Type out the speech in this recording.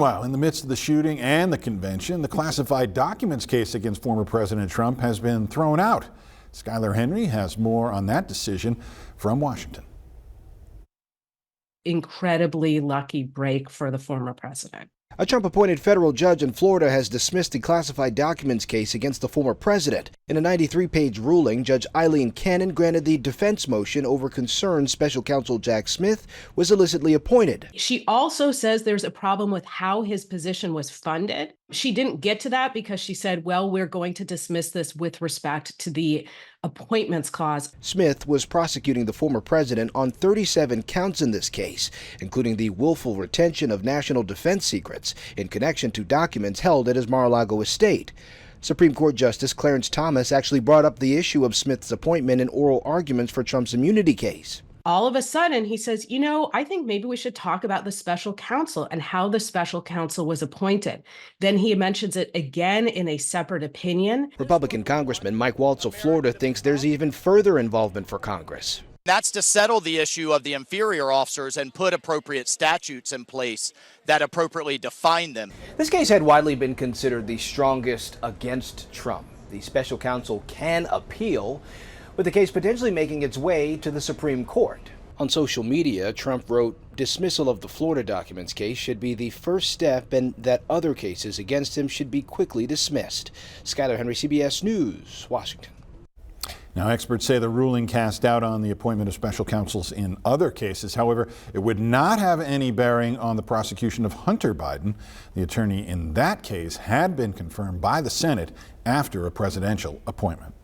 Well, in the midst of the shooting and the convention, the classified documents case against former President Trump has been thrown out. Skylar Henry has more on that decision from Washington. Incredibly lucky break for the former president. A Trump-appointed federal judge in Florida has dismissed the classified documents case against the former president. In a 93-page ruling, Judge Eileen Cannon granted the defense motion over concerns special counsel Jack Smith was illicitly appointed. She also says there's a problem with how his position was funded. She didn't get to that because she said, well, we're going to dismiss this with respect to the appointments clause. Smith was prosecuting the former president on 37 counts in this case, including the willful retention of national defense secrets in connection to documents held at his Mar-a-Lago estate. Supreme Court Justice Clarence Thomas actually brought up the issue of Smith's appointment in oral arguments for Trump's immunity case. All of a sudden, he says, I think maybe we should talk about the special counsel and how the special counsel was appointed. Then he mentions it again in a separate opinion. Republican Congressman Mike Waltz of Florida thinks there's even further involvement for Congress. That's to settle the issue of the inferior officers and put appropriate statutes in place that appropriately define them. This case had widely been considered the strongest against Trump. The special counsel can appeal, with the case potentially making its way to the Supreme Court. On social media, Trump wrote, dismissal of the Florida documents case should be the first step and that other cases against him should be quickly dismissed. Skylar Henry, CBS News, Washington. Now, experts say the ruling cast doubt on the appointment of special counsels in other cases. However, it would not have any bearing on the prosecution of Hunter Biden. The attorney in that case had been confirmed by the Senate after a presidential appointment.